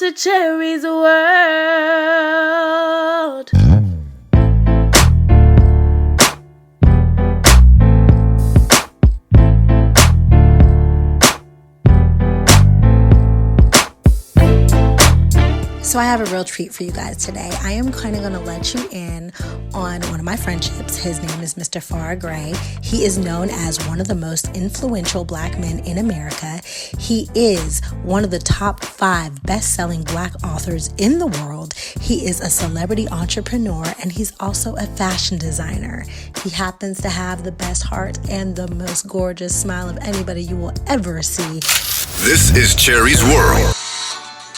to Cherie's world. So I have a real treat for you guys today. I am kind of going to let you in on one of my friendships. His name is Mr. Farrah Gray. He is known as one of the most influential Black men in America. He is one of the top 5 best-selling Black authors in the world. He is a celebrity entrepreneur, and he's also a fashion designer. He happens to have the best heart and the most gorgeous smile of anybody you will ever see. This is Cherie's World.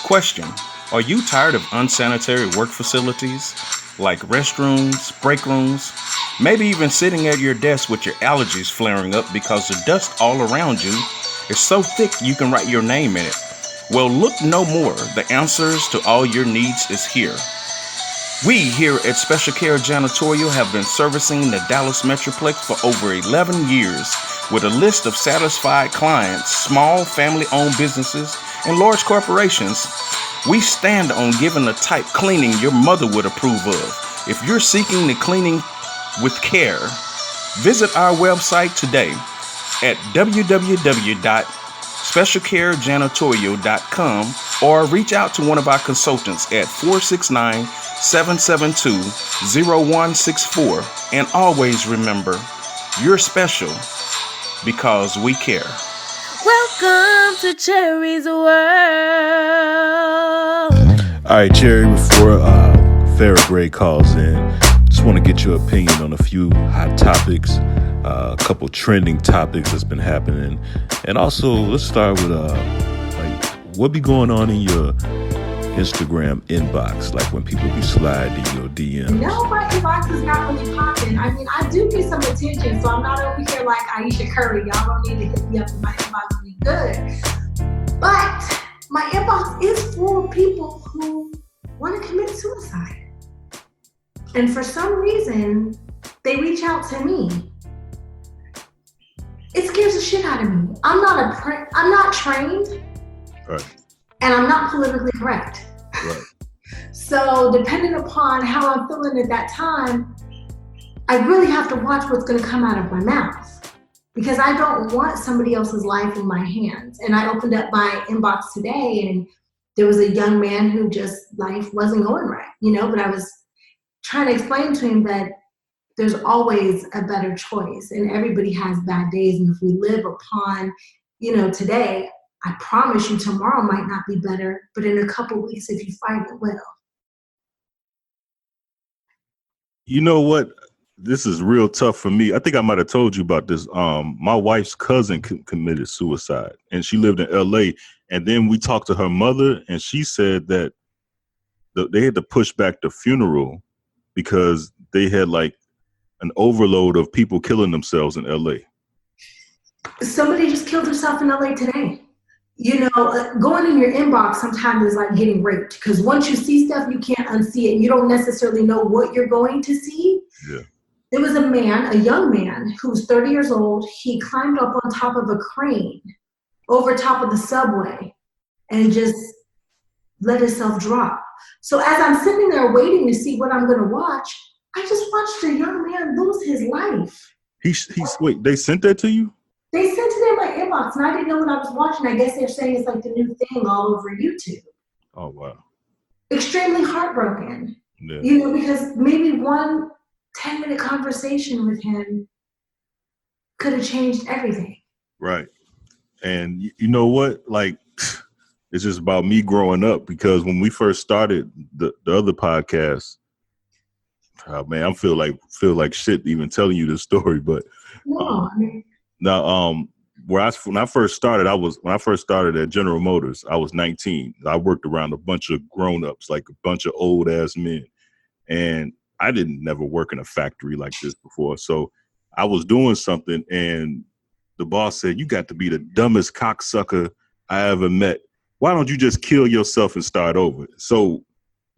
Question. Are you tired of unsanitary work facilities like restrooms, break rooms, maybe even sitting at your desk with your allergies flaring up because the dust all around you is so thick you can write your name in it? Well, look no more. The answers to all your needs is here. We here at Special Care Janitorial have been servicing the Dallas Metroplex for over 11 years with a list of satisfied clients, small family-owned businesses, and large corporations. We stand on giving the type cleaning your mother would approve of. If you're seeking the cleaning with care, visit our website today at www.specialcarejanitorial.com or reach out to one of our consultants at 469-772-0164. And always remember, you're special because we care. Welcome to Cherie's world. All right, Cherie, before Farrah Gray calls in, just want to get your opinion on a few hot topics, a couple trending topics that's been happening. And also, let's start with what be going on in your Instagram inbox, like when people be sliding your DMs. No, my inbox is not really popping. I mean, I do need some attention, so I'm not over here like Aisha Curry. Y'all don't need to hit me up in my inbox to be good. But my inbox is full of people who want to commit suicide. And for some reason, they reach out to me. It scares the shit out of me. I'm not trained. Right. And I'm not politically correct. Right. So depending upon how I'm feeling at that time, I really have to watch what's going to come out of my mouth because I don't want somebody else's life in my hands. And I opened up my inbox today and there was a young man who just life wasn't going right, but I was trying to explain to him that there's always a better choice and everybody has bad days. And if we live upon, today, I promise you tomorrow might not be better, but in a couple of weeks, if you fight, it will. You know what? This is real tough for me. I think I might have told you about this. My wife's cousin committed suicide and she lived in LA. And then we talked to her mother and she said that they had to push back the funeral because they had like an overload of people killing themselves in LA. Somebody just killed herself in LA today. Going in your inbox sometimes is like getting raped because once you see stuff, you can't unsee it. You don't necessarily know what you're going to see. Yeah. There was a young man who was 30 years old. He climbed up on top of a crane over top of the subway and just let himself drop. So as I'm sitting there waiting to see what I'm going to watch, I just watched a young man lose his life. Wait, they sent that to you? They sent it in my inbox, and I didn't know what I was watching. I guess they're saying it's like the new thing all over YouTube. Oh, wow. Extremely heartbroken. Yeah. Because maybe one 10-minute conversation with him could have changed everything. Right. And you know what? Like, it's just about me growing up because when we first started the other podcast, oh, man, I feel like shit even telling you this story, but... No, Now, when I first started at General Motors, I was 19. I worked around a bunch of grown-ups, like a bunch of old-ass men. And I didn't never work in a factory like this before. So I was doing something, and the boss said, "You got to be the dumbest cocksucker I ever met. Why don't you just kill yourself and start over?" So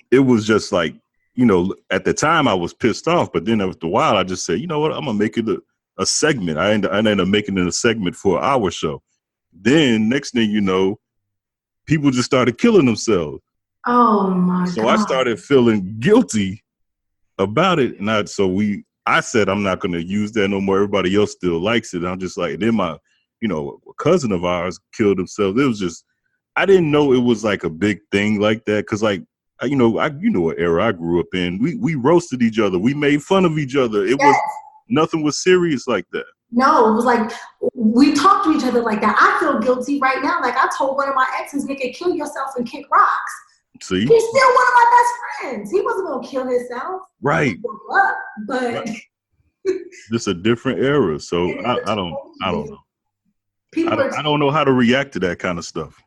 it was just like, at the time I was pissed off. But then after a while, I just said, you know what, I'm going to make it a segment. I ended up making it a segment for our show. Then next thing you know, people just started killing themselves. Oh my So God. I started feeling guilty about it. And I said, I'm not going to use that no more. Everybody else still likes it. And I'm just like, and then my, a cousin of ours killed himself. It was just, I didn't know it was like a big thing like that. Cause like, what era I grew up in. We roasted each other. We made fun of each other. It was, nothing was serious like that. No, it was like, we talked to each other like that. I feel guilty right now. Like I told one of my exes, nigga, kill yourself and kick rocks. See? He's still one of my best friends. He wasn't going to kill himself. Right. But Just a different era. So I don't know. I don't know how to react to that kind of stuff.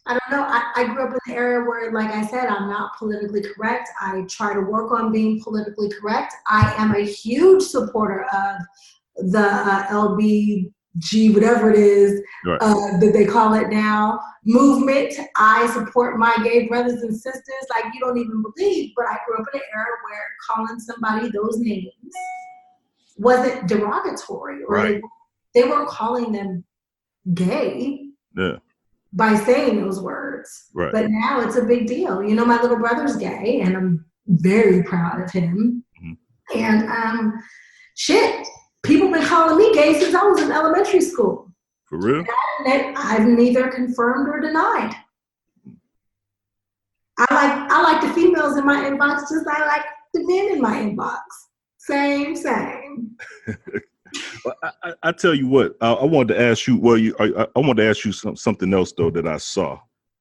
I don't know. I grew up in an era where, like I said, I'm not politically correct. I try to work on being politically correct. I am a huge supporter of the LBG, whatever it is that they call it now, movement. I support my gay brothers and sisters like you don't even believe, but I grew up in an era where calling somebody those names wasn't derogatory, or they weren't calling them gay by saying those words. Right. But now it's a big deal. My little brother's gay, and I'm very proud of him. Mm-hmm. And people been calling me gay since I was in elementary school. For real? I've neither confirmed or denied. I like the females in my inbox just like I like the men in my inbox. Same. Well, I tell you what, I wanted to ask you. Well, I wanted to ask you something else though that I saw,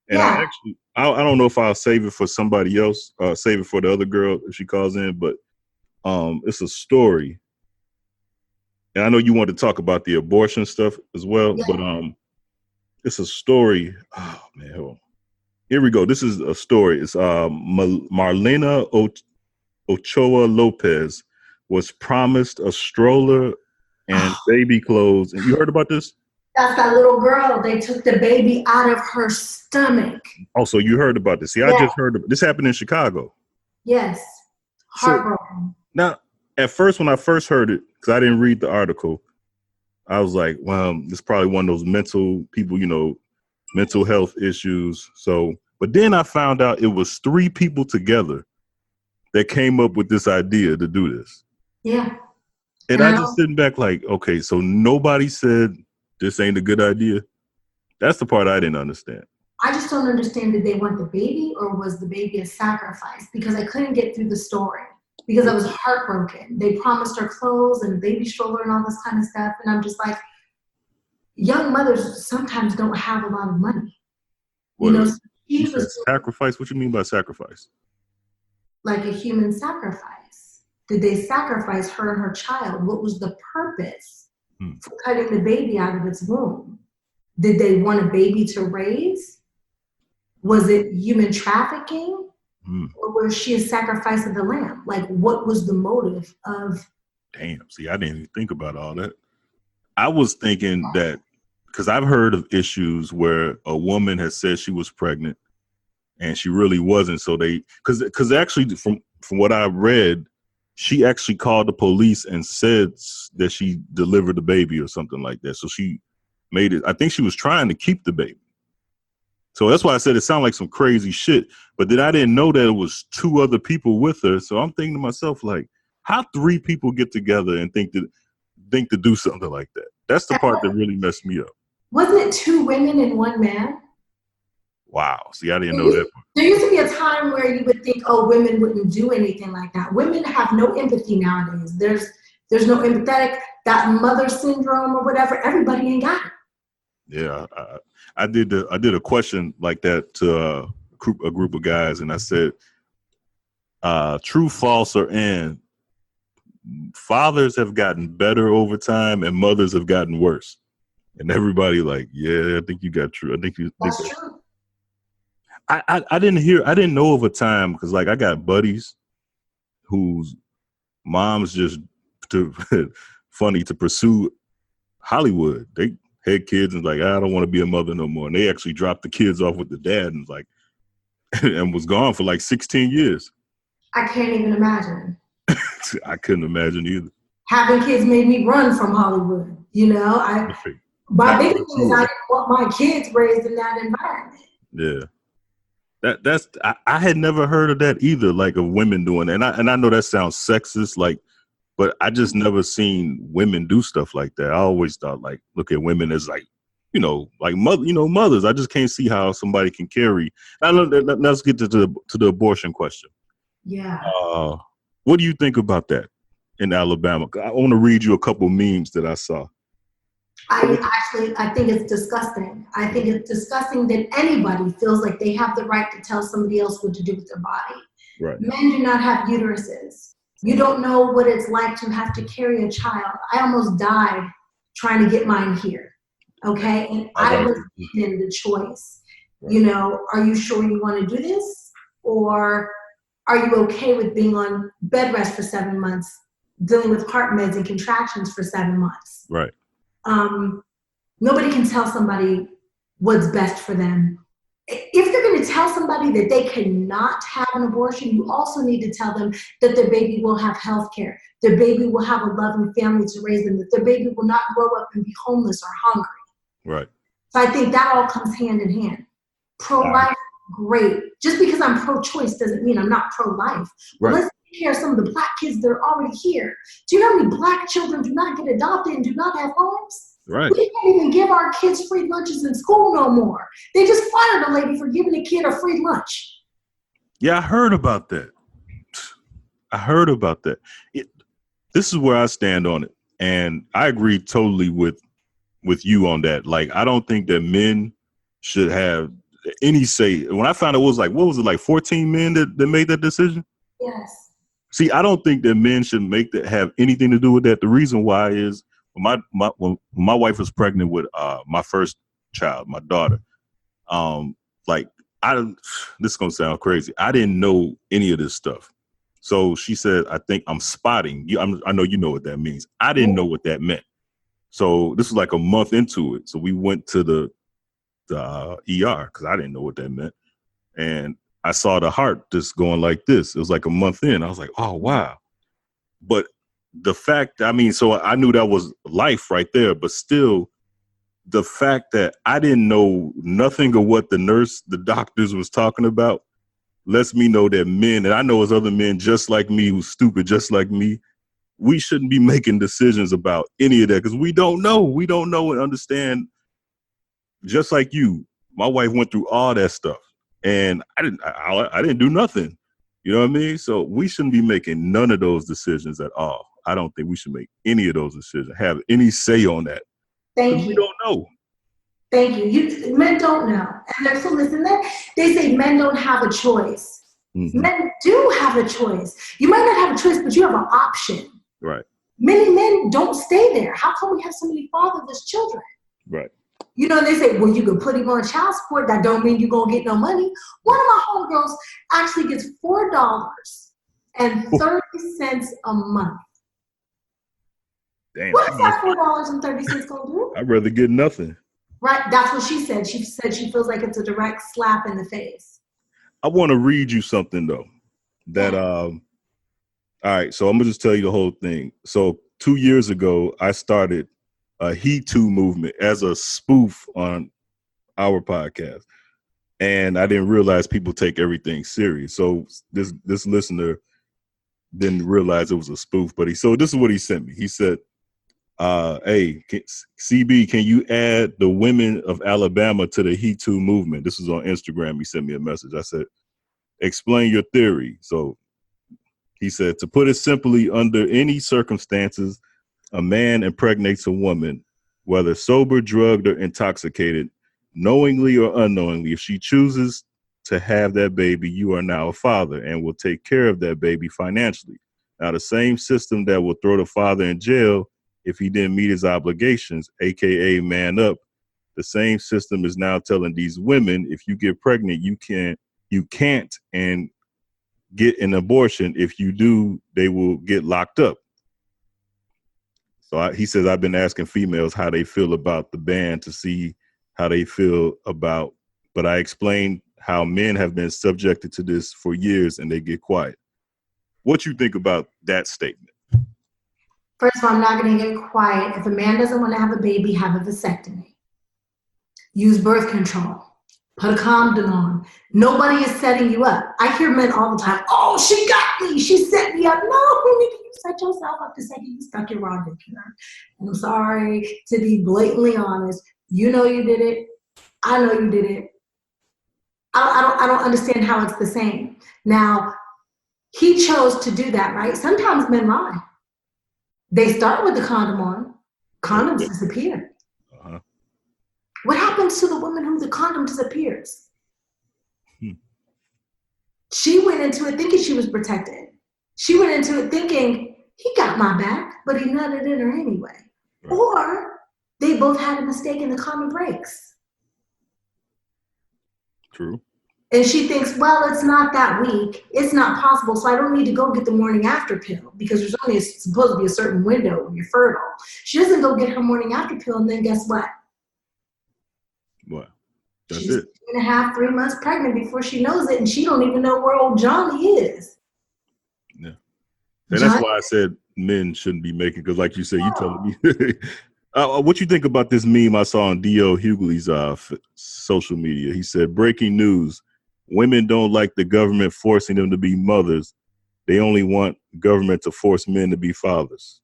and I don't know if I'll save it for somebody else, save it for the other girl if she calls in. But it's a story, and I know you want to talk about the abortion stuff as well. Yeah. But it's a story. Oh man, hold on. Here we go. This is a story. It's Marlena Ochoa Lopez was promised a stroller and baby clothes. And you heard about this? That's that little girl. They took the baby out of her stomach. Oh, so you heard about this. See, I just heard this happened in Chicago. Yes. Heartbroken. So, now, at first, when I first heard it, because I didn't read the article, I was like, well, it's probably one of those mental health issues. So, but then I found out it was 3 people together that came up with this idea to do this. Yeah. And I just sitting back like, okay, so nobody said this ain't a good idea. That's the part I didn't understand. I just don't understand, did they want the baby or was the baby a sacrifice? Because I couldn't get through the story because I was heartbroken. They promised her clothes and a baby stroller and all this kind of stuff. And I'm just like, young mothers sometimes don't have a lot of money. You said sacrifice? What you mean by sacrifice? Like a human sacrifice. Did they sacrifice her and her child? What was the purpose for cutting the baby out of its womb? Did they want a baby to raise? Was it human trafficking? Or was she a sacrifice of the lamb? Like, what was the motive of? Damn, see, I didn't even think about all that. I was thinking that, because I've heard of issues where a woman has said she was pregnant and she really wasn't. So because actually from what I read, she actually called the police and said that she delivered the baby or something like that. So she made it. I think she was trying to keep the baby. So that's why I said it sounded like some crazy shit. But then I didn't know that it was 2 other people with her. So I'm thinking to myself, like, how 3 people get together and think to do something like that? That's the part that really messed me up. Wasn't it 2 women and 1 man? Wow. See, I didn't know that. There used to be a time where you would think, oh, women wouldn't do anything like that. Women have no empathy nowadays. There's no empathetic, that mother syndrome or whatever. Everybody ain't got it. Yeah, I did a question like that to a group of guys, and I said, true, false, or and fathers have gotten better over time and mothers have gotten worse. And everybody like, yeah, I think you got true. I think you think that's true. I didn't know of a time, because like I got buddies whose moms just funny to pursue Hollywood. They had kids and like, I don't want to be a mother no more. And they actually dropped the kids off with the dad and like, and was gone for like 16 years. I can't even imagine. I couldn't imagine either. Having kids made me run from Hollywood. My biggest thing is I didn't want my kids raised in that environment. Yeah. I had never heard of that either, like of women doing it. And I know that sounds sexist, like, but I just never seen women do stuff like that. I always thought like look at women as like, like mothers. I just can't see how somebody can carry. Let's get to the abortion question. Yeah. What do you think about that in Alabama? I want to read you a couple memes that I saw. I think it's disgusting. I think it's disgusting that anybody feels like they have the right to tell somebody else what to do with their body. Right. Men do not have uteruses. You don't know what it's like to have to carry a child. I almost died trying to get mine here. Okay. And I was given the choice. Right. Are you sure you want to do this? Or are you okay with being on bed rest for 7 months, dealing with heart meds and contractions for 7 months? Right. Nobody can tell somebody what's best for them. If you're going to tell somebody that they cannot have an abortion, you also need to tell them that their baby will have health care, their baby will have a loving family to raise them, that their baby will not grow up and be homeless or hungry. Right. So I think that all comes hand in hand. Pro-life, great. Just because I'm pro-choice doesn't mean I'm not pro-life. Right. But let's take care of some of the Black kids that are already here. Do you know how many Black children do not get adopted and do not have homes? Right. We can't even give our kids free lunches in school no more. They just fired a lady for giving a kid a free lunch. Yeah, I heard about that. This is where I stand on it. And I agree totally with you on that. Like, I don't think that men should have any say. When I found out it was like, what was it, like 14 men that made that decision? Yes. See, I don't think that men should have anything to do with that. The reason why is when my wife was pregnant with my first child, my daughter, this is gonna sound crazy. I didn't know any of this stuff. So she said, I think I'm spotting you. I know you know what that means. I didn't know what that meant. So this was like a month into it. So we went to the ER because I didn't know what that meant. And I saw the heart just going like this. It was like a month in. I was like, oh, wow. But the fact, so I knew that was life right there. But still, the fact that I didn't know nothing of what the doctors was talking about, lets me know that men, and I know there's other men just like me who's stupid just like me, we shouldn't be making decisions about any of that because we don't know. We don't know and understand. Just like you, my wife went through all that stuff, and I didn't do nothing. You know what I mean? So we shouldn't be making none of those decisions at all. I don't think we should make any of those decisions, have any say on that. Thank you. We don't know. Thank you. Men don't know. And so listen, they say men don't have a choice. Mm-hmm. Men do have a choice. You might not have a choice, but you have an option. Right. Many men don't stay there. How come we have so many fatherless children? Right. They say, well, you can put him on child support. That don't mean you're going to get no money. One of my homegirls actually gets $4.30 a month. Damn. What's that $4.30 going to do? I'd rather get nothing. Right. That's what she said. She said she feels like it's a direct slap in the face. I want to read you something, though, that all right, so I'm going to just tell you the whole thing. So 2 years ago, I started a He Too movement as a spoof on our podcast. And I didn't realize people take everything serious. So this listener didn't realize it was a spoof. But this is what he sent me. He said, hey, CB, can you add the women of Alabama to the He Too movement? This was on Instagram. He sent me a message. I said, explain your theory. So he said, to put it simply, under any circumstances, a man impregnates a woman, whether sober, drugged, or intoxicated, knowingly or unknowingly. If she chooses to have that baby, you are now a father and will take care of that baby financially. Now, the same system that will throw the father in jail if he didn't meet his obligations, aka man up, the same system is now telling these women, if you get pregnant, you can't and get an abortion. If you do, they will get locked up. So he says, I've been asking females how they feel about the ban to see how they feel about, but I explained how men have been subjected to this for years and they get quiet. What you think about that statement? First of all, I'm not going to get quiet. If a man doesn't want to have a baby, have a vasectomy. Use birth control. Put a condom on. Nobody is setting you up. I hear men all the time, oh, she got me. She set me up. No, nigga, you set yourself up the second you stuck your rod in here. And I'm sorry to be blatantly honest. You know you did it. I know you did it. I don't understand how it's the same. Now, he chose to do that, right? Sometimes men lie. They start with the condom on. Condoms disappear. Uh-huh. What happens to the woman who the condom disappears? She went into it thinking she was protected. She went into it thinking, he got my back, but he nutted in her anyway. Right. Or they both had a mistake and the condom breaks. True. And she thinks, well, it's not that weak. It's not possible. So I don't need to go get the morning after pill because there's only supposed to be a certain window when you're fertile. She doesn't go get her morning after pill. And then guess what? What? That's She's it. 2.5, 3 months pregnant before she knows it. And she don't even know where old Johnny is. Yeah. And that's why I said men shouldn't be making, because like you said, you telling me. What you think about this meme I saw on D.O. Hughley's social media? He said, breaking news. Women don't like the government forcing them to be mothers. They only want government to force men to be fathers.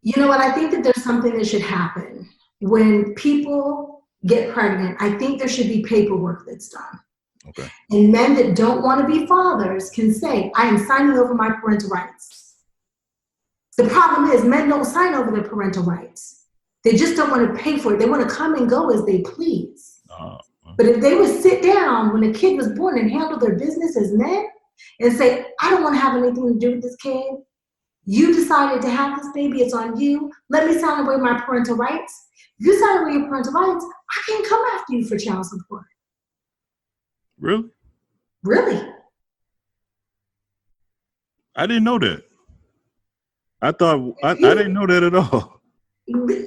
You know what? I think that there's something that should happen. When people get pregnant, I think there should be paperwork that's done. Okay. And men that don't want to be fathers can say, I am signing over my parental rights. The problem is men don't sign over their parental rights. They just don't want to pay for it. They want to come and go as they please. But if they would sit down when a kid was born and handle their business as men and say, I don't want to have anything to do with this kid. You decided to have this baby. It's on you. Let me sign away my parental rights. If you sign away your parental rights, I can't come after you for child support. Really? Really? I didn't know that. I didn't know that at all.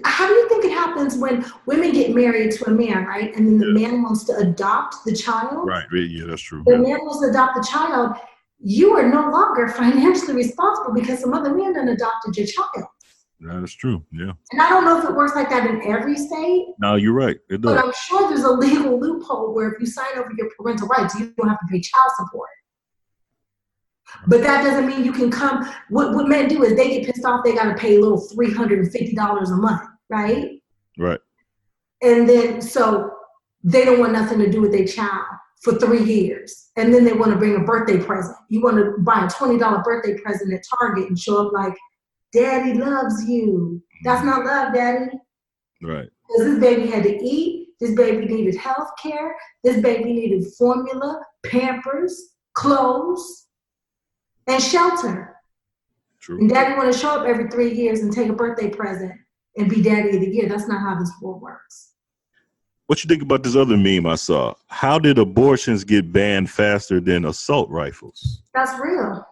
How do you think it happens when women get married to a man, right? And then the man wants to adopt the child? Right. Yeah, that's true. The man wants to adopt the child. You are no longer financially responsible because some other man done adopted your child. That is true. Yeah. And I don't know if it works like that in every state. No, you're right. It does. But I'm sure there's a legal loophole where if you sign over your parental rights, you don't have to pay child support. But that doesn't mean you can come. What men do is they get pissed off. They got to pay a little $350 a month, right? Right. And then so they don't want nothing to do with their child for 3 years. And then they want to bring a birthday present. You want to buy a $20 birthday present at Target and show up like, Daddy loves you. That's not love, Daddy. Right. Because this baby had to eat. This baby needed health care. This baby needed formula, Pampers, clothes, and shelter. True. And Daddy want to show up every 3 years and take a birthday present and be Daddy of the year. That's not how this world works. What you think about this other meme I saw? How did abortions get banned faster than assault rifles? That's real.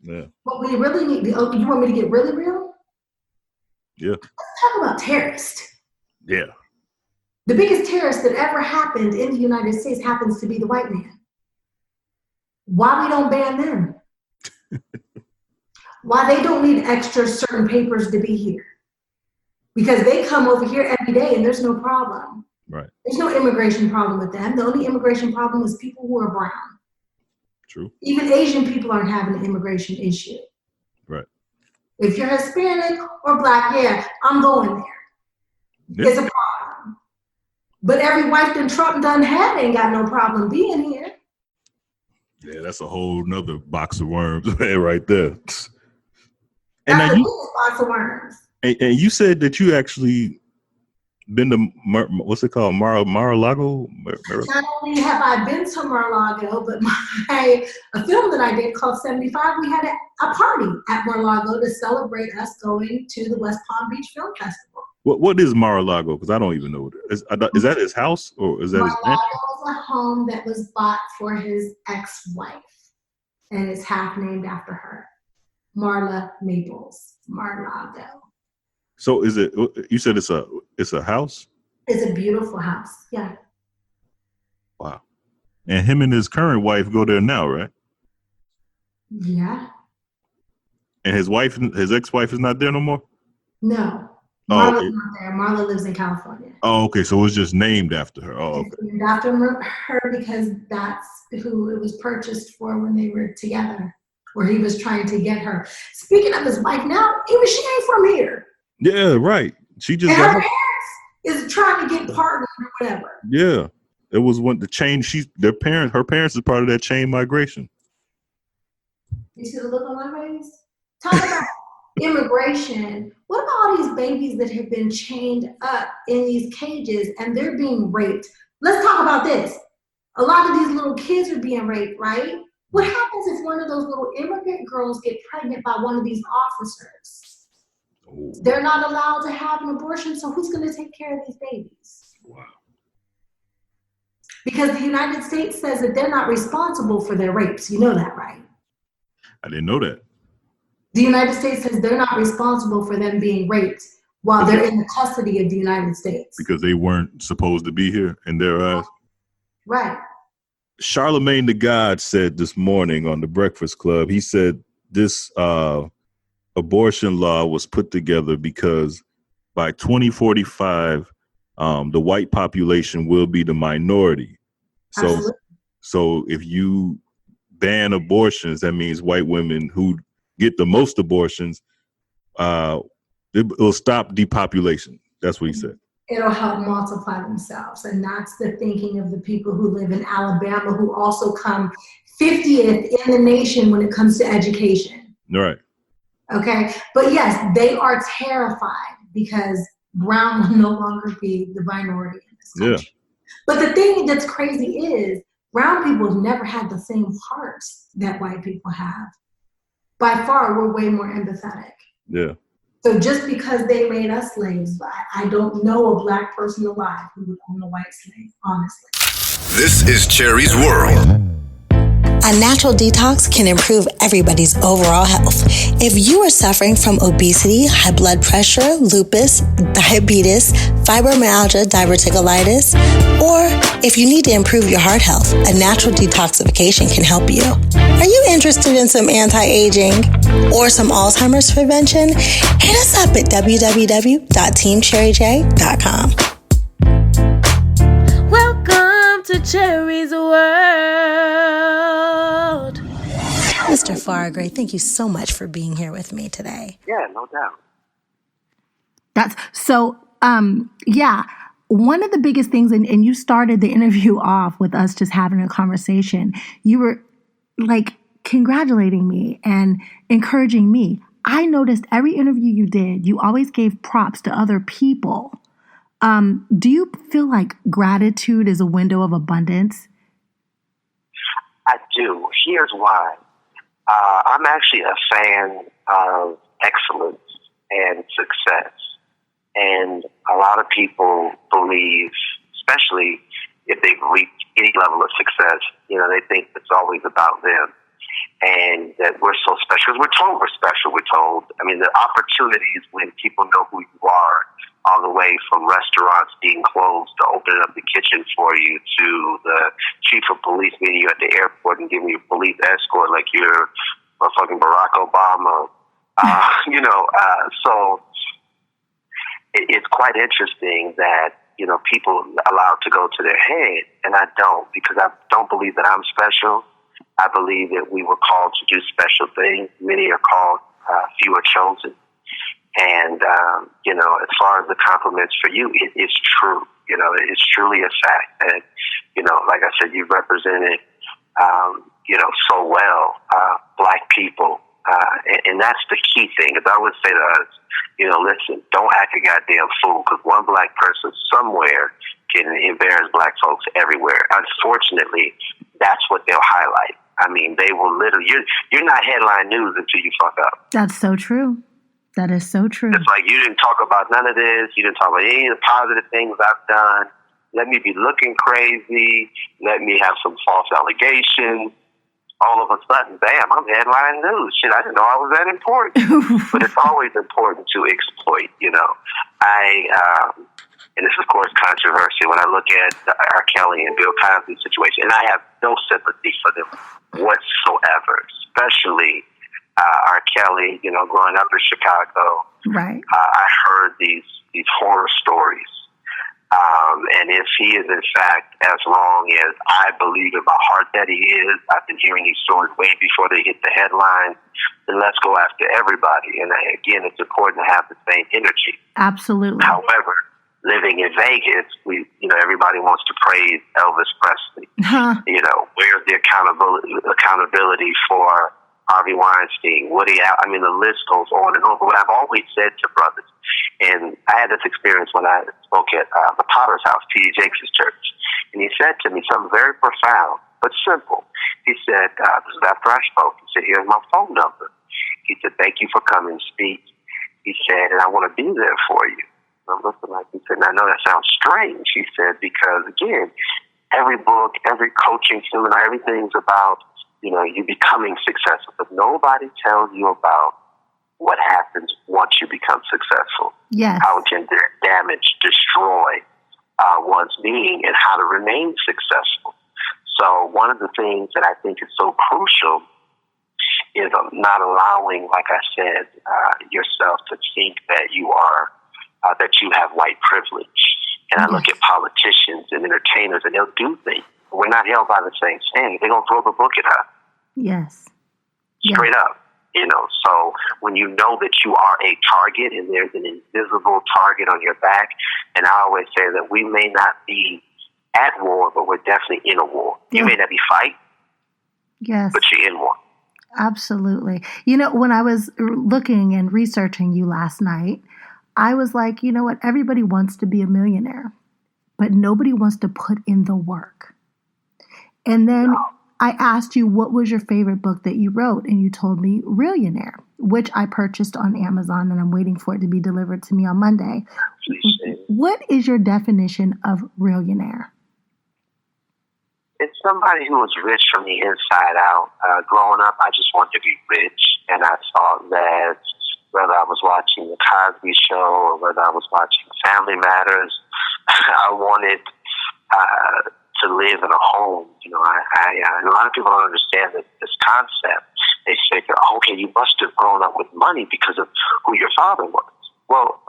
Yeah. What we really need, you want me to get really real? Yeah. Let's talk about terrorists. Yeah. The biggest terrorist that ever happened in the United States happens to be the white man. Why we don't ban them? Why they don't need extra certain papers to be here? Because they come over here every day and there's no problem. Right. There's no immigration problem with them. The only immigration problem is people who are brown. True. Even Asian people aren't having an immigration issue. Right. If you're Hispanic or Black, yeah, I'm going there. Yeah. It's a problem. But every wife that Trump done had ain't got no problem being here. Yeah, that's a whole nother box of worms right there. And That's now the box of worms. And you said that you actually been to what's it called, Mar-a-Lago? Not only have I been to Mar-a-Lago, but a film that I did called 75, we had a party at Mar-a-Lago to celebrate us going to the West Palm Beach Film Festival. What is Mar-a-Lago? Because I don't even know what it is. Is that his house or is that his Mar-a-Lago was a home that was bought for his ex-wife, and it's half named after her, Marla Maples, Mar-a-Lago. So is it? You said it's a house? It's a beautiful house. Yeah. Wow. And him and his current wife go there now, right? Yeah. And his ex-wife is not there no more? No. Oh, Marla's okay. not there. Marla lives in California. Oh, okay. So it was just named after her. Oh, okay. It's named after her because that's who it was purchased for when they were together, or he was trying to get her. Speaking of his wife now, even she ain't from here. Yeah, right. She just And her got parents is trying to get partnered or whatever. Yeah. It was when the chain, her parents is part of that chain migration. You see the look on my face? Talk about immigration. What about all these babies that have been chained up in these cages and they're being raped? Let's talk about this. A lot of these little kids are being raped, right? What happens if one of those little immigrant girls get pregnant by one of these officers? Oh. They're not allowed to have an abortion, so who's going to take care of these babies? Wow. Because the United States says that they're not responsible for their rapes. You know that, right? I didn't know that. The United States says they're not responsible for them being raped while they're in the custody of the United States. Because they weren't supposed to be here in their eyes. Right. Charlemagne the God said this morning on the Breakfast Club, he said this abortion law was put together because by 2045, the white population will be the minority. So if you ban abortions, that means white women who get the most abortions, it'll stop depopulation. That's what he said. It'll help multiply themselves. And that's the thinking of the people who live in Alabama, who also come 50th in the nation when it comes to education. Right. Okay. But yes, they are terrified because brown will no longer be the minority in this country. Yeah. But the thing that's crazy is brown people have never had the same hearts that white people have. By far, we're way more empathetic. Yeah. So just because they made us slaves, I don't know a black person alive who would own a white slave, honestly. This is Cherie's World. A natural detox can improve everybody's overall health. If you are suffering from obesity, high blood pressure, lupus, diabetes, fibromyalgia, diverticulitis, or if you need to improve your heart health, a natural detoxification can help you. Are you interested in some anti-aging or some Alzheimer's prevention? Hit us up at www.teamcherryj.com. Welcome to Cherie's World. Mr. Farrah Gray, thank you so much for being here with me today. Yeah, no doubt. That's so, yeah. One of the biggest things, and you started the interview off with us just having a conversation. You were like congratulating me and encouraging me. I noticed every interview you did, you always gave props to other people. Do you feel like gratitude is a window of abundance? I do. Here's why. I'm actually a fan of excellence and success. And a lot of people believe, especially if they've reached any level of success, they think it's always about them. And that we're so special. Because we're told we're special. We're told, the opportunities when people know who you are, all the way from restaurants being closed to opening up the kitchen for you, to the chief of police meeting you at the airport and giving you a police escort like you're fucking Barack Obama. So it's quite interesting that, people allow it to go to their head, and I don't, because I don't believe that I'm special. I believe that we were called to do special things. Many are called, few are chosen. And, as far as the compliments for you, it's true. It's truly a fact that, like I said, you represented, so well, Black people. And that's the key thing. As I would say to us, listen, don't act a goddamn fool, because one Black person somewhere can embarrass Black folks everywhere. Unfortunately, that's what they'll highlight. They will literally, you're not headline news until you fuck up. That's so true. That is so true. It's like, you didn't talk about none of this. You didn't talk about any of the positive things I've done. Let me be looking crazy. Let me have some false allegations. All of a sudden, bam, I'm headline news. Shit, I didn't know I was that important. But it's always important to exploit, and this is, of course, controversy when I look at the R. Kelly and Bill Cosby situation, and I have no sympathy for them whatsoever, especially R. Kelly, growing up in Chicago. Right. I heard these horror stories And if he is, in fact, as long as I believe in my heart that he is, I've been hearing these stories way before they hit the headlines, then let's go after everybody. And again, it's important to have the same energy. Absolutely. However, living in Vegas, everybody wants to praise Elvis Presley. Where's the accountability for Harvey Weinstein, Woody Allen? I mean, the list goes on and on. But what I've always said to brothers, and I had this experience when I spoke at the Potter's House, T.D. Jakes' church, and he said to me something very profound but simple. He said, this is after I spoke, he said, here's my phone number. He said, thank you for coming to speak. He said, and I want to be there for you. And I'm looking like, he said, and I know that sounds strange. He said, because again, every book, every coaching seminar, everything's about, you becoming successful, but nobody tells you about what happens once you become successful. Yes. How it can damage, destroy one's being, and how to remain successful. So one of the things that I think is so crucial is not allowing, like I said, yourself to think that you are, that you have white privilege. And I look at politicians and entertainers, and they'll do things. We're not held by the same standard. They're going to throw the book at us. Yes. Straight up. So when you know that you are a target and there's an invisible target on your back, and I always say that we may not be at war, but we're definitely in a war. You may not be fighting, but you're in war. Absolutely. When I was looking and researching you last night, I was like, you know what? Everybody wants to be a millionaire, but nobody wants to put in the work. And then I asked you, what was your favorite book that you wrote? And you told me Realionaire, which I purchased on Amazon, and I'm waiting for it to be delivered to me on Monday. What is your definition of Realionaire? It's somebody who was rich from the inside out. Growing up, I just wanted to be rich, and I thought that whether I was watching The Cosby Show or whether I was watching Family Matters, I wanted to live in a home. And a lot of people don't understand this concept. They say, okay, you must have grown up with money because of who your father was. Well,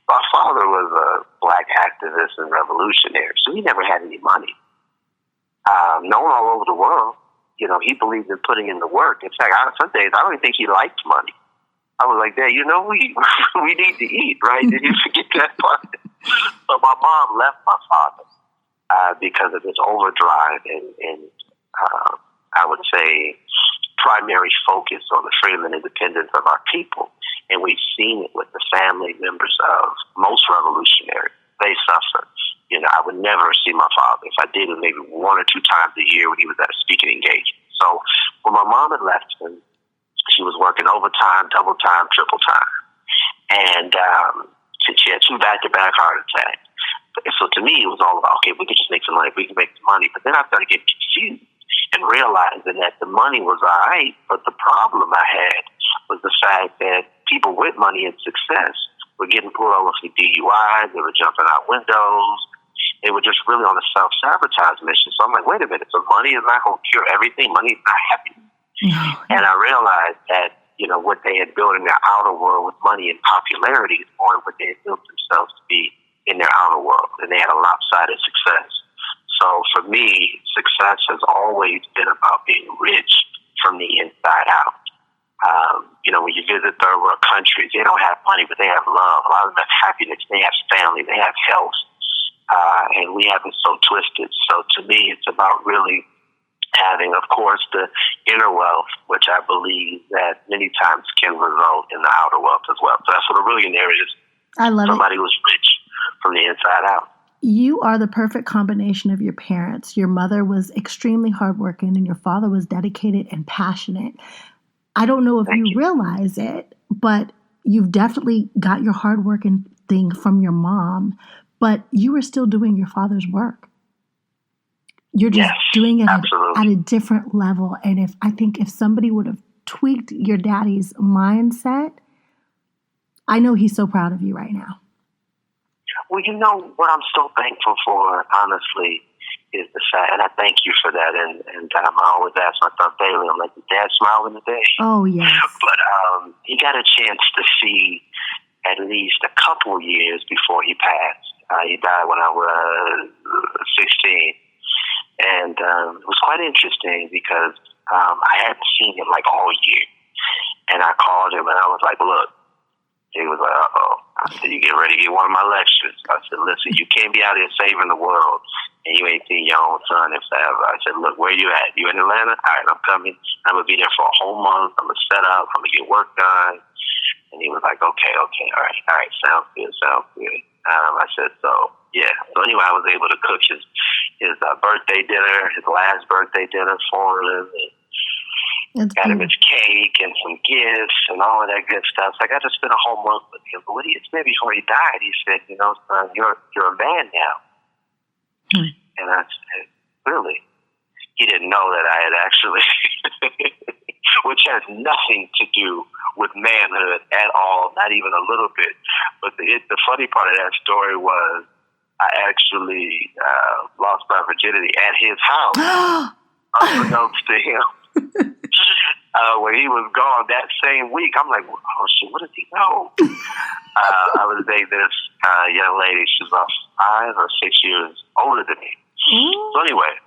my father was a black activist and revolutionary, so he never had any money. Known all over the world, he believed in putting in the work. In fact, some days I don't even think he liked money. I was like, Dad, we need to eat, right? Did you forget that part? So my mom left my father because of his overdrive and I would say primary focus on the freedom and independence of our people. And we've seen it with the family members of most revolutionaries. They suffer. I would never see my father. If I did, it maybe 1 or 2 times a year when he was at a speaking engagement. So when my mom had left him, she was working overtime, double time, triple time. And she had 2 back-to-back heart attacks. So to me, it was all about, okay, we can just make some money. We can make some money. But then I started getting confused and realizing that the money was all right, but the problem I had was the fact that people with money and success were getting pulled over for DUIs. They were jumping out windows. They were just really on a self-sabotage mission. So I'm like, wait a minute. So money is not going to cure everything. Money is not happiness. And I realized that, what they had built in their outer world with money and popularity is more than what they had built themselves to be in their outer world. And they had a lopsided success. So for me, success has always been about being rich from the inside out. When you visit third world countries, they don't have money, but they have love. A lot of them have happiness. They have family. They have health. And we have it so twisted. So to me, it's about really having, of course, the inner wealth, which I believe that many times can result in the outer wealth as well. So that's what a millionaire is. I love somebody who's rich from the inside out. You are the perfect combination of your parents. Your mother was extremely hardworking and your father was dedicated and passionate. I don't know if you realize it, but you've definitely got your hardworking thing from your mom, but you were still doing your father's work. You're just doing it at a different level. And I think if somebody would have tweaked your daddy's mindset, I know he's so proud of you right now. Well, what I'm so thankful for, honestly, is the fact, and I thank you for that, and I always ask myself daily, I'm like, did Dad smiling today? Oh, yes. But he got a chance to see at least a couple years before he passed He died when I was 16. And it was quite interesting because I hadn't seen him like all year. And I called him and I was like, look. He was like, uh-oh. I said, you get ready to get one of my lectures. I said, listen, you can't be out here saving the world and you ain't seen your own son in forever. I said, look, where you at? You in Atlanta? All right, I'm coming. I'm going to be there for a whole month. I'm going to set up. I'm going to get work done. And he was like, okay, all right, sounds good. I said, so, yeah. So anyway, I was able to cook his birthday dinner, his last birthday dinner for him. Got him his cake and some gifts and all of that good stuff. So I got to spend a whole month with him. But before he died, he said, son, you're a man now. And I said, really? He didn't know that I had actually, which has nothing to do with manhood at all, not even a little bit. But the funny part of that story was I actually lost my virginity at his house, unbeknownst to him. When he was gone that same week, I'm like, oh shit, what does he know? I was dating this young lady. She was about 5 or 6 years older than me. So anyway,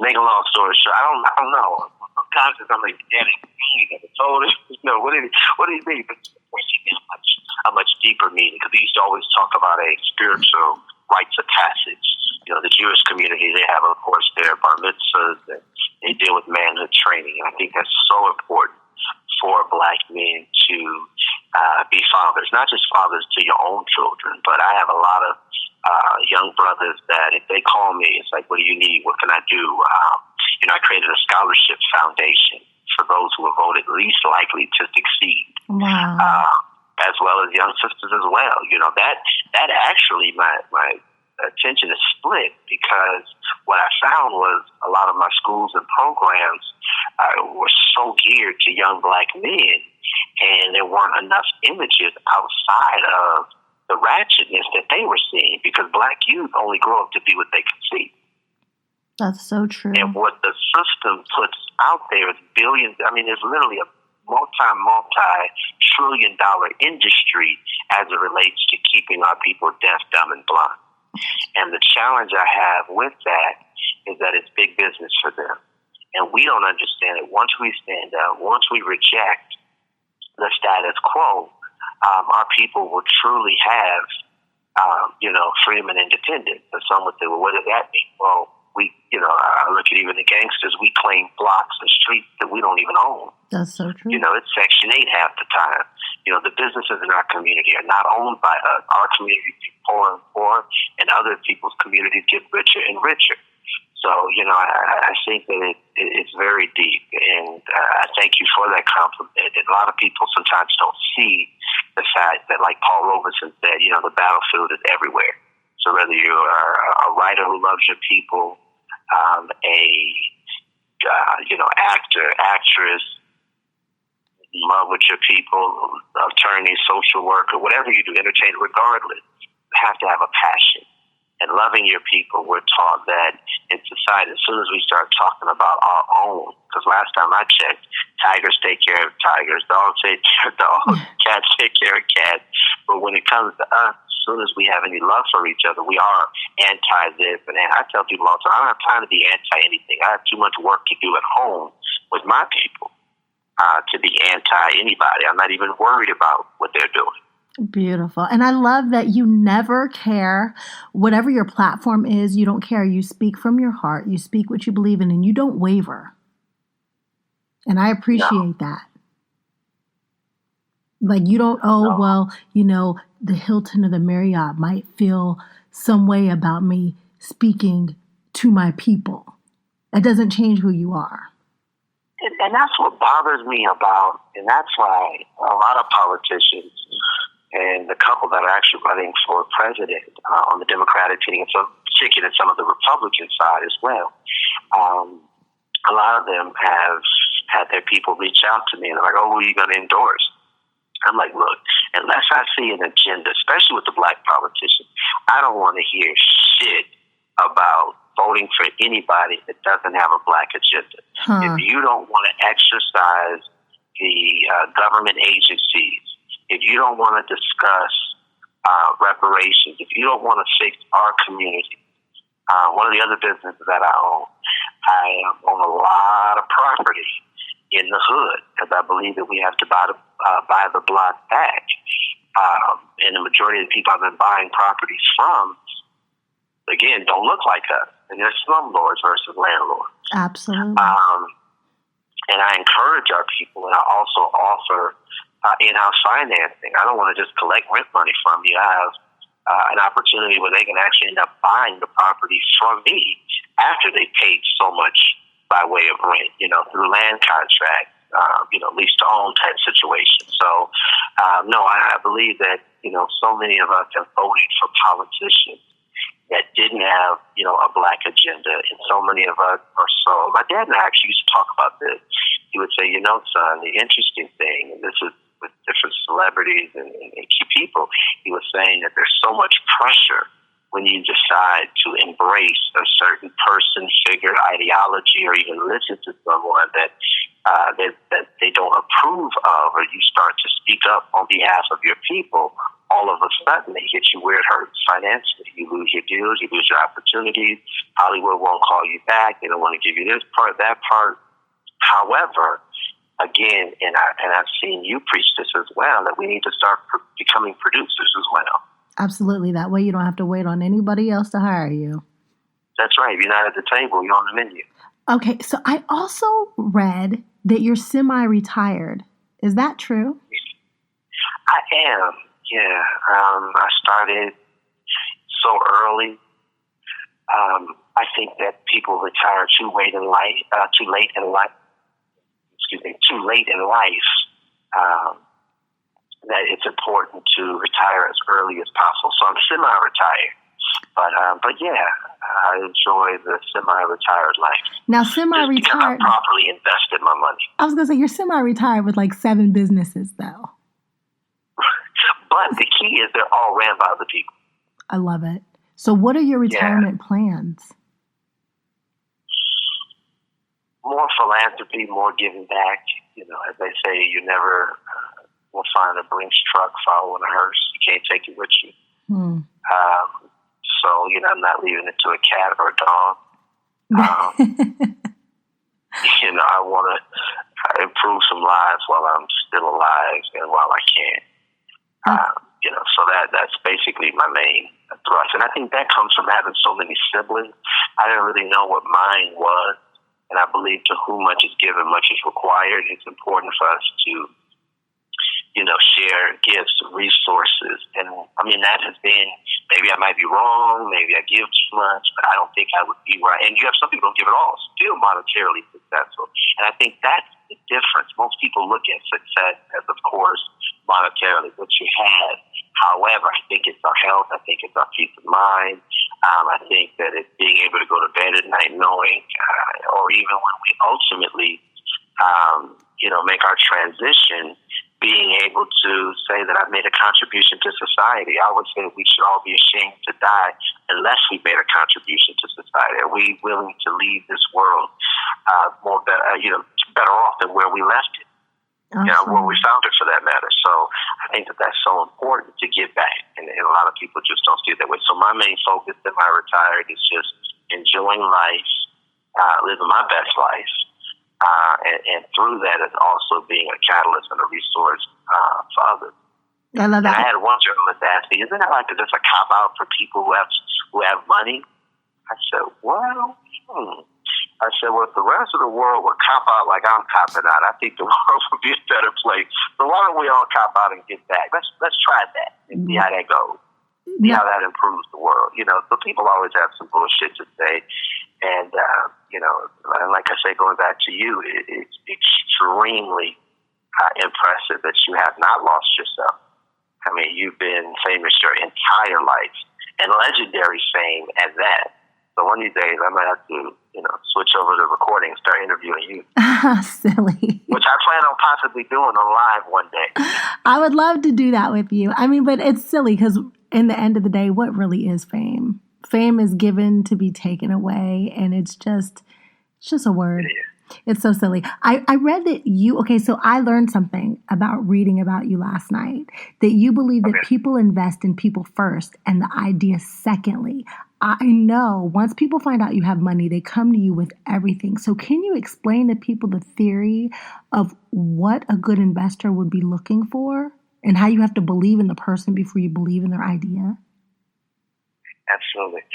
make a long story short, I don't know. Sometimes I'm like, Danny, you never told him. What did he mean? But a much deeper meaning, because he used to always talk about a spiritual rites of passage. The Jewish community, they have, of course, their bar mitzvahs, and they deal with manhood training. And I think that's so important for Black men to be fathers, not just fathers to your own children, but I have a lot of young brothers that if they call me, it's like, what do you need? What can I do? I created a scholarship foundation for those who are voted least likely to succeed. Wow. As well as young sisters as well. That actually my attention is split, because what I found was a lot of my schools and programs were so geared to young Black men, and there weren't enough images outside of the ratchetness that they were seeing, because Black youth only grow up to be what they can see. That's so true. And what the system puts out there is billions. I mean, there's literally a multi-trillion-dollar industry as it relates to keeping our people deaf, dumb, and blind. And the challenge I have with that is that it's big business for them. And we don't understand it. Once we stand up, once we reject the status quo, our people will truly have, freedom and independence. And some would say, well, what does that mean? Well, I look at even the gangsters, we claim blocks and streets that we don't even own. That's so true. It's Section 8 half the time. The businesses in our community are not owned by us. Our community gets poorer and poorer, and other people's communities get richer and richer. So, I think that it's very deep, and I thank you for that compliment. And a lot of people sometimes don't see the fact that, like Paul Robeson said, the battlefield is everywhere. So whether you are a writer who loves your people, actor, actress, love with your people, attorney, social worker, whatever you do, entertainer, regardless, you have to have a passion. And loving your people, we're taught that in society, as soon as we start talking about our own, because last time I checked, tigers take care of tigers, dogs take care of dogs, cats take care of cats. But when it comes to us, as soon as we have any love for each other, we are anti-this. And I tell people all the time, I don't have time to be anti-anything. I have too much work to do at home with my people to be anti-anybody. I'm not even worried about what they're doing. Beautiful. And I love that you never care. Whatever your platform is, you don't care. You speak from your heart. You speak what you believe in, and you don't waver. And I appreciate that. Like, you don't, the Hilton or the Marriott might feel some way about me speaking to my people. That doesn't change who you are. And that's what bothers me about, and that's why a lot of politicians and the couple that are actually running for president on the Democratic team, and so particularly some of the Republican side as well, a lot of them have had their people reach out to me and they're like, oh, who are you going to endorse? I'm like, look, unless I see an agenda, especially with the Black politicians, I don't want to hear shit about voting for anybody that doesn't have a Black agenda. If you don't want to exercise the government agencies, if you don't want to discuss reparations, if you don't want to fix our community, one of the other businesses that I own a lot of property in the hood because I believe that we have to buy the block back. And the majority of the people I've been buying properties from, again, don't look like us. And they're slumlords versus landlords. Absolutely. And I encourage our people, and I also offer in-house financing. I don't want to just collect rent money from you. I have an opportunity where they can actually end up buying the property from me after they paid so much by way of rent, through land contracts, lease to own type situation. So, no, I believe that, so many of us have voted for politicians that didn't have, a black agenda. And so many of us are so, my dad and I actually used to talk about this. He would say, son, the interesting thing, and this is with different celebrities and key people, he was saying that there's so much pressure when you decide to embrace a certain person, figure, ideology, or even listen to someone that they don't approve of, or you start to speak up on behalf of your people, all of a sudden it hits you where it hurts financially. You lose your deals, you lose your opportunities. Hollywood won't call you back. They don't want to give you this part, that part. However, again, and I've seen you preach this as well, that we need to start becoming producers as well. Absolutely. That way you don't have to wait on anybody else to hire you. That's right. If you're not at the table, you're on the menu. Okay, so I also read that you're semi-retired. Is that true? I am, yeah. I started so early. I think that people retire too late in life. That it's important to retire as early as possible. So I'm semi-retired, but yeah, I enjoy the semi-retired life. Now, Just because I properly invested my money. I was gonna say you're semi-retired with like 7 businesses, though. But the key is they're all ran by other people. I love it. So, what are your retirement plans? More philanthropy, more giving back. As they say, you never will find a Brinks truck following a hearse. You can't take it with you. So, I'm not leaving it to a cat or a dog. I want to improve some lives while I'm still alive and while I can. So that's basically my main thrust. And I think that comes from having so many siblings. I didn't really know what mine was. And I believe to whom much is given, much is required. It's important for us to, share gifts, resources. And that has been, maybe I might be wrong, maybe I give too much, but I don't think I would be right. And you have some people who don't give at all, still monetarily successful. And I think that's the difference. Most people look at success as, of course, monetarily, what you have. However, I think it's our health. I think it's our peace of mind. I think that it's being able to go to bed at night knowing, or even when we ultimately, make our transition, being able to say that I've made a contribution to society. I would say we should all be ashamed to die unless we made a contribution to society. Are we willing to leave this world better off than where we left it? Where we found it, for that matter. So I think that that's so important to give back, and a lot of people just don't see it that way. So my main focus in my retired is just enjoying life, living my best life, and through that is also being a catalyst and a resource for others. I love that. And I had one journalist ask me, "Isn't that like just a cop out for people who have money?" I said, "Well." I said, well, if the rest of the world would cop out like I'm copping out, I think the world would be a better place. So why don't we all cop out and get back? Let's try that and see how that goes. See how that improves the world. So people always have some bullshit to say. And, like I say, going back to you, it's extremely impressive that you have not lost yourself. You've been famous your entire life, and legendary fame at that. So one of these days, I might have to, switch over the recording and start interviewing you. Silly. Which I plan on possibly doing on live one day. I would love to do that with you. But it's silly because in the end of the day, what really is fame? Fame is given to be taken away, and it's just a word. It's so silly. I read that so I learned something about reading about you last night, that you believe that people invest in people first and the idea secondly. I know once people find out you have money, they come to you with everything. So can you explain to people the theory of what a good investor would be looking for and how you have to believe in the person before you believe in their idea? Absolutely.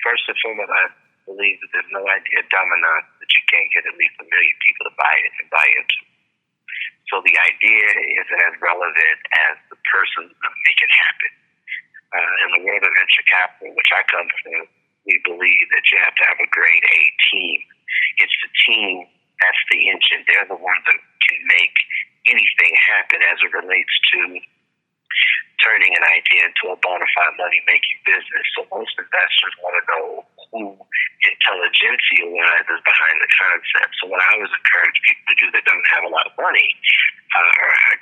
First and foremost, I believe that there's no idea dumb enough that you can't get at least 1 million people to buy it and buy into. So the idea is as relevant as the person to make it happen. In the world of venture capital, which I come from, we believe that you have to have a grade A team. It's the team that's the engine. They're the ones that can make anything happen as it relates to turning an idea into a bona fide money-making business. So most investors want to know who intelligentsia-wise is behind the concept. So what I always encourage people to do that don't have a lot of money or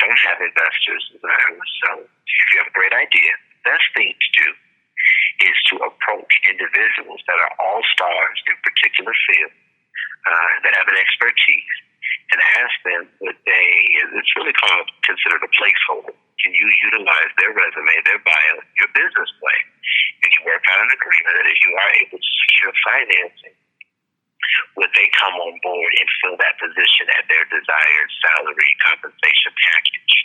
don't have investors, so if you have a great idea, the best thing to do is to approach individuals that are all-stars in particular field, that have an expertise, and ask them it's really considered a placeholder. Can you utilize their resume, their bio, your business plan? And you work out an agreement that if you are able to secure financing, would they come on board and fill that position at their desired salary compensation package?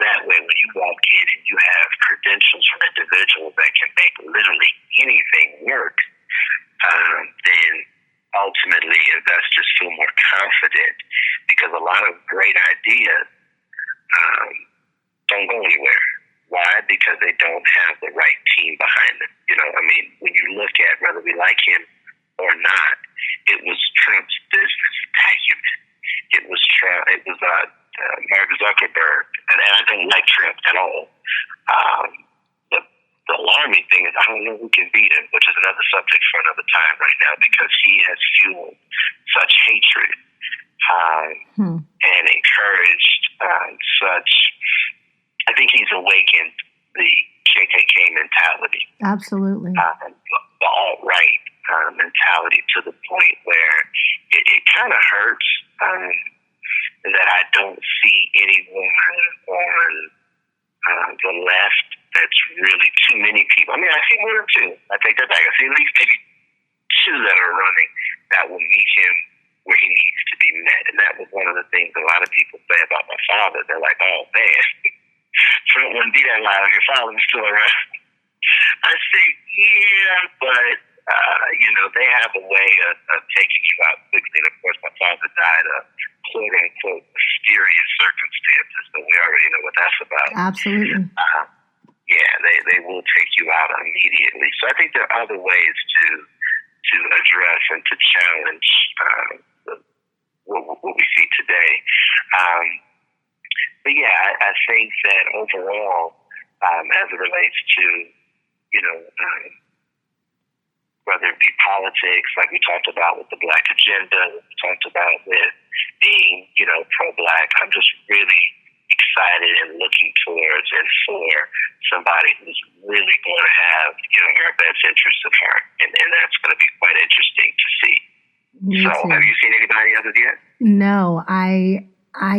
That way, when you walk in and you have credentials from individuals that can make literally anything work, then ultimately investors feel more confident, because a lot of great ideas don't go anywhere. Why? Because they don't have the right team behind them. When you look at whether we like him or not, it was Trump's business acumen. It was Mark Zuckerberg, and I don't like Trump at all. The alarming thing is I don't know who can beat him, which is another subject for another time right now, because he has fueled such hatred and encouraged such. I think he's awakened the KKK mentality. Absolutely. The alt-right mentality, to the point where it kind of hurts that I don't see anyone on the left that's really too many people. I see one or two. I take that back. I see at least maybe two that are running that will meet him where he needs to be met. And that was one of the things a lot of people say about my father. They're like, oh, man, Trump wouldn't be that loud if your father was still around. I say, yeah, but, they have a way of taking you out quickly. And, of course, my father died of quote-unquote mysterious circumstances, but we already know what that's about. Absolutely. They will take you out immediately. So I think there are other ways to address and to challenge what we see today. I think that overall, as it relates to, whether it be politics, like we talked about with the Black agenda, we talked about with being, pro-Black, I'm just really excited and looking towards and for somebody who's really going to have, our best interests at heart. And that's going to be quite interesting to see. Have you seen anybody as of yet? No, I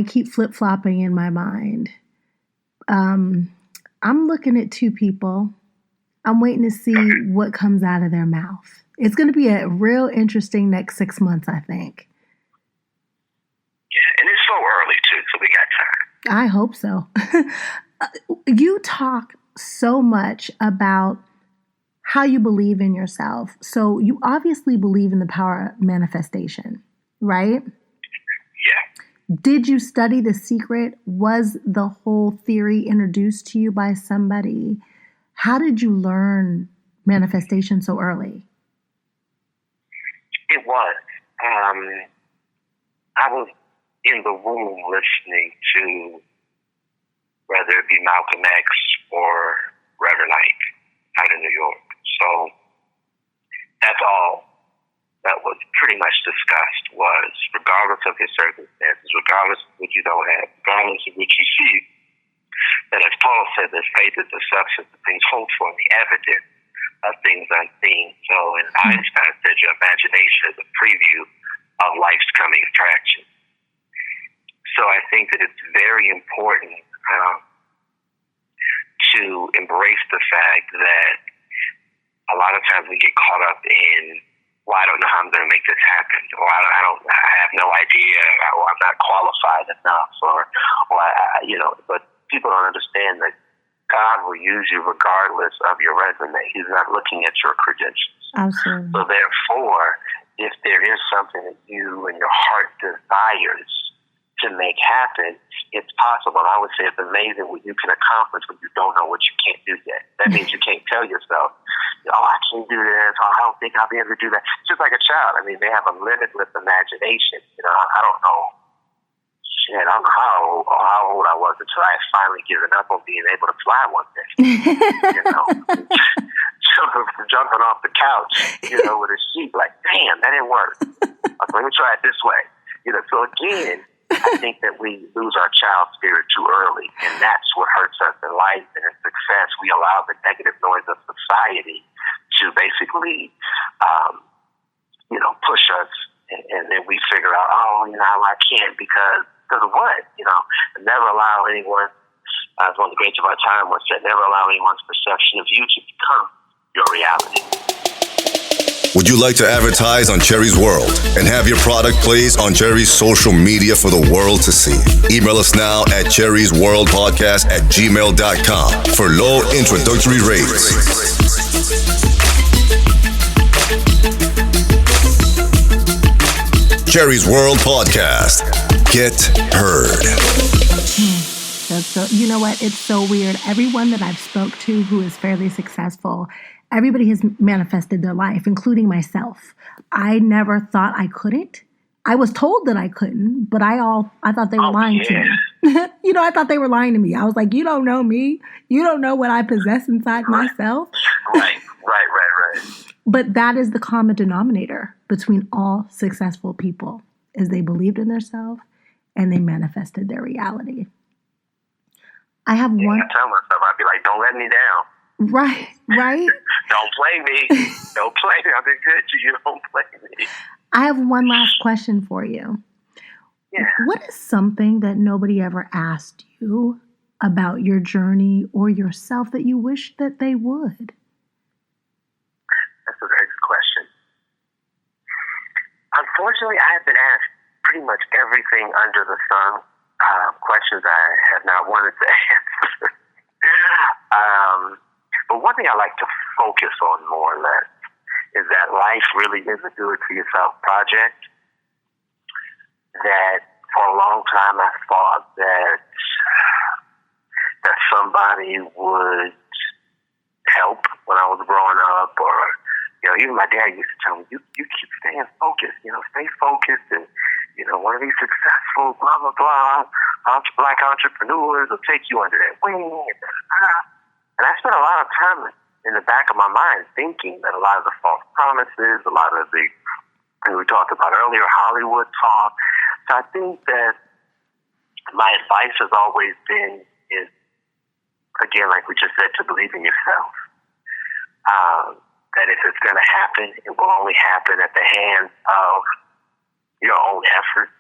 keep flip-flopping in my mind. I'm looking at two people. I'm waiting to see what comes out of their mouth. It's going to be a real interesting next 6 months, I think. Yeah, and it's so early, too, so we got time. I hope so. You talk so much about how you believe in yourself. So you obviously believe in the power of manifestation, right? Yeah. Did you study The Secret? Was the whole theory introduced to you by somebody? How did you learn manifestation so early? It was. I was in the room listening to whether it be Malcolm X or Reverend Ike out in New York. So that's all that was pretty much discussed, was regardless of his circumstances, regardless of what you don't have, regardless of what you see, that as Paul said, that faith is the substance of things hoped for, and the evidence of things unseen. So, and Einstein said your imagination is a preview important to embrace the fact that a lot of times we get caught up in, well, I don't know how I'm going to make this happen, or I have no idea, or I'm not qualified enough, but people don't understand that God will use you regardless of your resume. He's not looking at your credentials. Absolutely. So therefore, if there is something that you and your heart desires to make happen, it's possible. And I would say it's amazing what you can accomplish when you don't know what you can't do yet. That means you can't tell yourself, I can't do this, or I don't think I'll be able to do that. Just like a child. I mean, they have a limitless imagination. I don't know. I don't know how old I was until I finally given up on being able to fly one day. Jumping off the couch, with a sheet, like, damn, that didn't work. Let me try it this way. So again, I think that we lose our child spirit too early, and that's what hurts us in life and in success. We allow the negative noise of society to basically, push us, and then we figure out, I can't because of what? Never allow anyone, as one of the greats of our time once said, never allow anyone's perception of you to become your reality. Would you like to advertise on Cherie's World and have your product placed on Cherie's social media for the world to see? Email us now at cheriesworldpodcast@gmail.com for low introductory rates. Cherie's World Podcast. Get heard. That's so, you know what? It's so weird. Everyone that I've spoke to who is fairly successful, everybody has manifested their life, including myself. I never thought I couldn't. I was told that I couldn't, but I thought they were lying to me. I thought they were lying to me. I was like, you don't know me. You don't know what I possess inside myself. Right. But that is the common denominator between all successful people, is they believed in themselves and they manifested their reality. I have one. I tell myself, I'd be like, don't let me down. Right. Don't play me. Don't play me. I've been good to you. Don't play me. I have one last question for you. Yeah. What is something that nobody ever asked you about your journey or yourself that you wish that they would? That's a very good question. Unfortunately, I have been asked pretty much everything under the sun. Questions I have not wanted to answer. But one thing I like to focus on more or less is that life really is a do-it-for-yourself project. That for a long time I thought that somebody would help when I was growing up, or even my dad used to tell me, you keep staying focused, stay focused, and one of these successful blah blah blah black entrepreneurs will take you under their wing. And I spent a lot of time in the back of my mind thinking that a lot of the false promises, a lot of the, we talked about earlier, Hollywood talk. So I think that my advice has always been is, again, like we just said, to believe in yourself. That if it's going to happen, it will only happen at the hands of your own effort.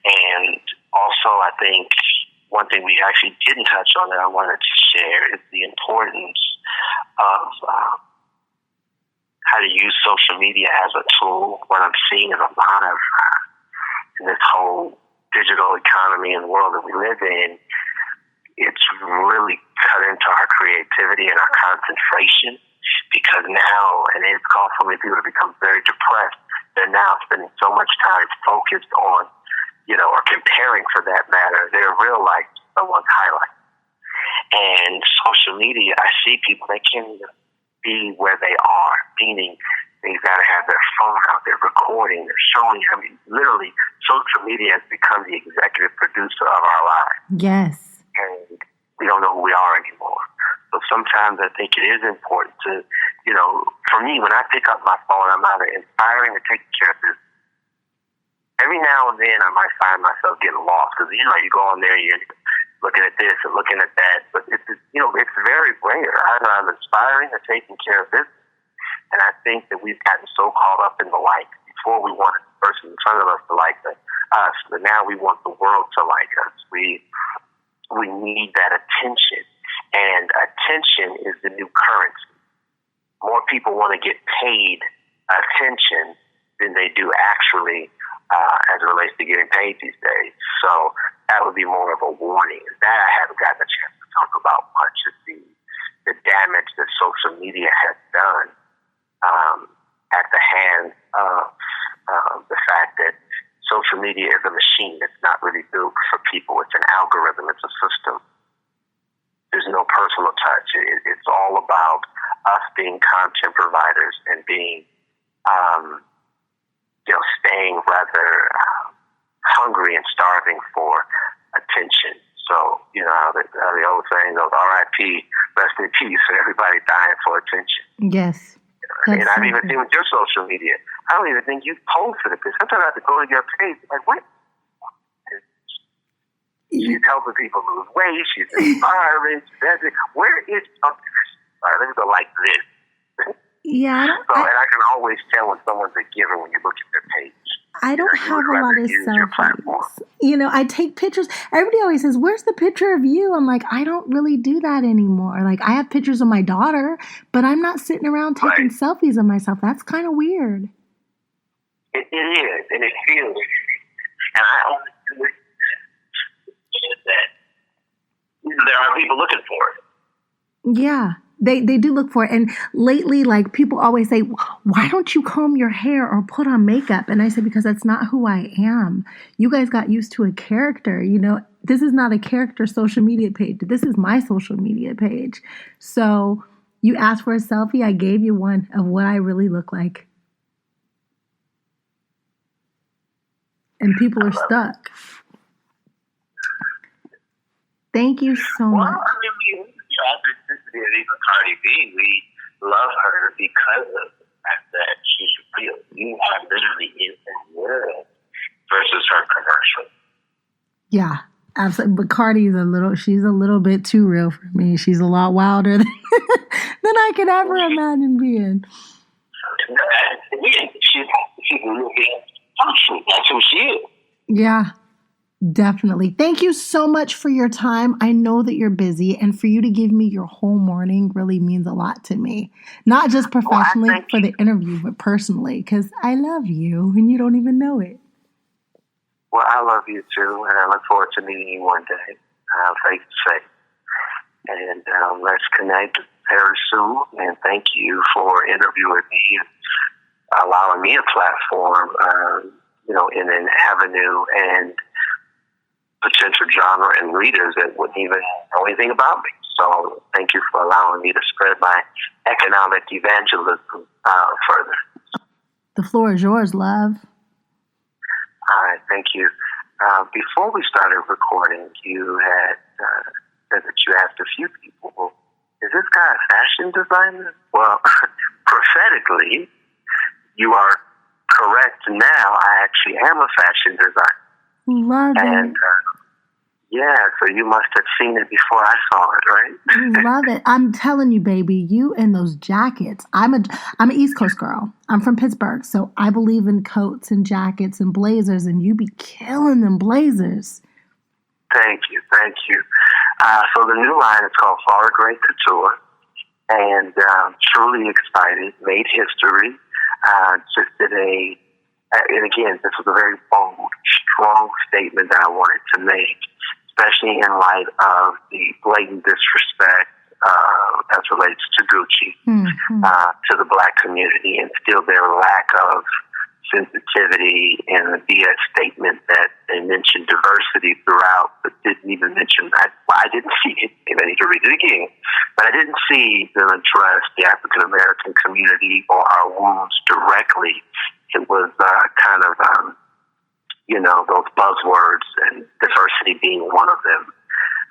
And also, I think one thing we actually didn't touch on that I wanted to share is the importance of how to use social media as a tool. What I'm seeing is a lot of, in this whole digital economy and world that we live in, it's really cut into our creativity and our concentration, because now, and it's caused so many people to become very depressed, they're now spending so much time focused on, or comparing for that matter, their real life to someone's highlight. And social media, I see people, they can't even be where they are, meaning they've got to have their phone out, they're recording, they're showing. I mean, literally, social media has become the executive producer of our lives. Yes. And we don't know who we are anymore. So sometimes I think it is important to, for me, when I pick up my phone, I'm either inspiring or taking care of business. Every now and then I might find myself getting lost, because, you go on there, you're looking at this and looking at that, but it's very rare. Either I'm inspiring or taking care of business. And I think that we've gotten so caught up in the like. Before we wanted the person in front of us to like us, but now we want the world to like us. We we need that attention. And attention is the new currency. More people want to get paid attention than they do actually as it relates to getting paid these days. So that would be more of a warning. That I haven't gotten a chance to talk about much of the damage that social media has done at the hands of the fact that social media is a machine. It's not really built for people. It's an algorithm. It's a system. There's no personal touch. It's all about us being content providers and being, staying rather hungry and starving for attention. So, the old saying goes, R.I.P., rest in peace, for everybody dying for attention. Yes. And I've even seen with your social media, I don't even think you posted it, because sometimes I have to go to your page, like, what? She's helping people lose weight, she's inspiring, where is something? All right, let me go like this. Yeah. And I can always tell when someone's a giver when you look at their page. I don't have a lot of selfies. I take pictures. Everybody always says, where's the picture of you? I'm like, I don't really do that anymore. Like, I have pictures of my daughter, but I'm not sitting around taking selfies of myself. That's kind of weird. It is, and it feels. And I only do it that there are people looking for it. Yeah. They do look for it. And lately, like, people always say, why don't you comb your hair or put on makeup? And I say, because that's not who I am. You guys got used to a character. This is not a character social media page. This is my social media page. So you asked for a selfie. I gave you one of what I really look like. And people are stuck. Thank you so much. Well, I mean, authenticity of even Cardi B, we love her because of the fact that she's real. You are literally in the world versus her commercial. Yeah, absolutely. But she's a little bit too real for me. She's a lot wilder than I could ever imagine being. She's looking functional. That's who she is. Yeah. Definitely. Thank you so much for your time. I know that you're busy, and for you to give me your whole morning really means a lot to me. Not just professionally for the interview, but personally, because I love you and you don't even know it. Well, I love you too, and I look forward to meeting you one day, face to face. And let's connect very soon. And thank you for interviewing me and allowing me a platform, in an avenue and potential genre and readers that wouldn't even know anything about me. So thank you for allowing me to spread my economic evangelism further. The floor is yours, love. All right, thank you. Before we started recording, you had said that you asked a few people, well, is this guy a fashion designer? Well, prophetically, you are correct now. I actually am a fashion designer. Love it. And so you must have seen it before I saw it, right? Love it. I'm telling you, baby, you and those jackets. I'm an East Coast girl. I'm from Pittsburgh, so I believe in coats and jackets and blazers, and you be killing them blazers. Thank you. So the new line is called Farrah Gray Couture, and truly excited, made history. Just did and again, this was a very bold, strong statement that I wanted to make, especially in light of the blatant disrespect as relates to Gucci, to the Black community, and still their lack of sensitivity and the BS statement that they mentioned diversity throughout, but didn't even mention, I didn't see it, maybe I need to read it again, but I didn't see them address the African American community or our wounds directly. It was those buzzwords, and diversity being one of them.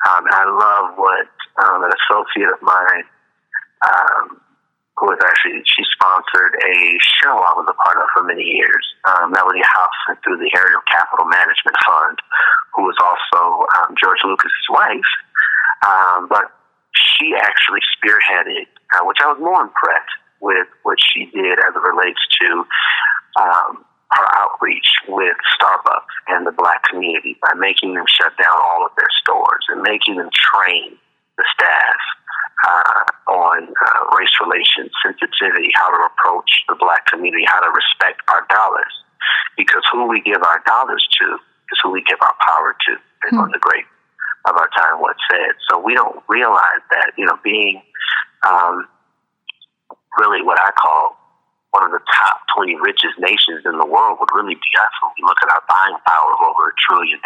I love what an associate of mine, she sponsored a show I was a part of for many years, Melody Hobson, through the Area Capital Management Fund, who was also George Lucas's wife. But she actually spearheaded, which I was more impressed with what she did as it relates to her outreach with Starbucks and the Black community by making them shut down all of their stores. and making them train the staff on race relations, sensitivity, how to approach the Black community, how to respect our dollars. Because who we give our dollars to is who we give our power to, as one of the great of our time once said. So we don't realize that, being really what I call one of the top 20 richest nations in the world would really be us when we look at our buying power of over $1 trillion.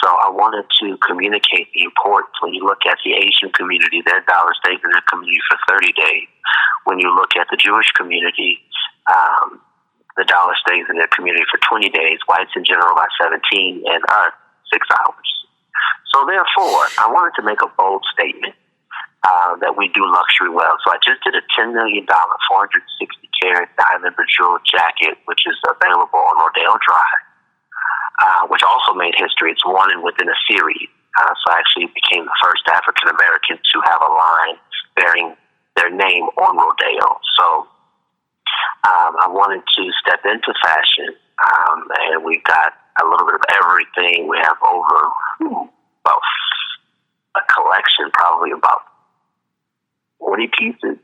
So I wanted to communicate the importance. When you look at the Asian community, their dollar stays in their community for 30 days. When you look at the Jewish community, the dollar stays in their community for 20 days, whites in general by 17, and us 6 hours. So therefore, I wanted to make a bold statement that we do luxury well. So I just did a $10 million, 460-carat diamond bejeweled jacket, which is available on Rodeo Drive, which also made history. It's one and within a series. So I actually became the first African-American to have a line bearing their name on Rodeo. So I wanted to step into fashion, and we got a little bit of everything. We have about a collection, probably about 40 pieces,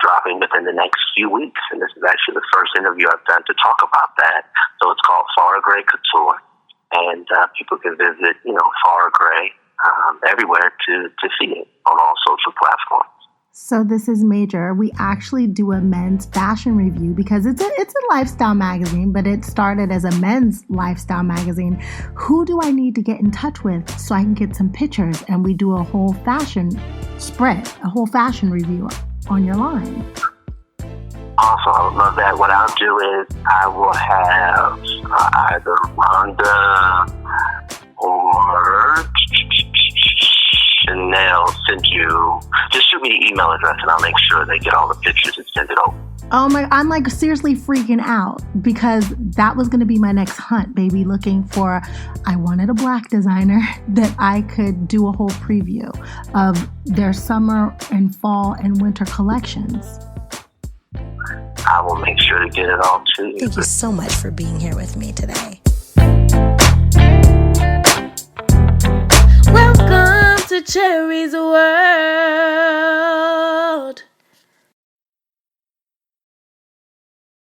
dropping within the next few weeks. And this is actually the first interview I've done to talk about that. So it's called Farrah Gray Couture. And people can visit, Farrah Gray everywhere to see it on all social platforms. So this is major. We actually do a men's fashion review because it's a lifestyle magazine, but it started as a men's lifestyle magazine. Who do I need to get in touch with so I can get some pictures and we do a whole fashion spread, a whole fashion review on your line? Awesome. I would love that. What I'll do is I will have either Rhonda or Chanel send you, just shoot me an email address and I'll make sure they get all the pictures and send it over. Oh my, I'm like seriously freaking out because that was going to be my next hunt, baby, looking for, I wanted a Black designer that I could do a whole preview of their summer and fall and winter collections. I will make sure to get it all to you. Thank you so much for being here with me today. Welcome to Cherie's world.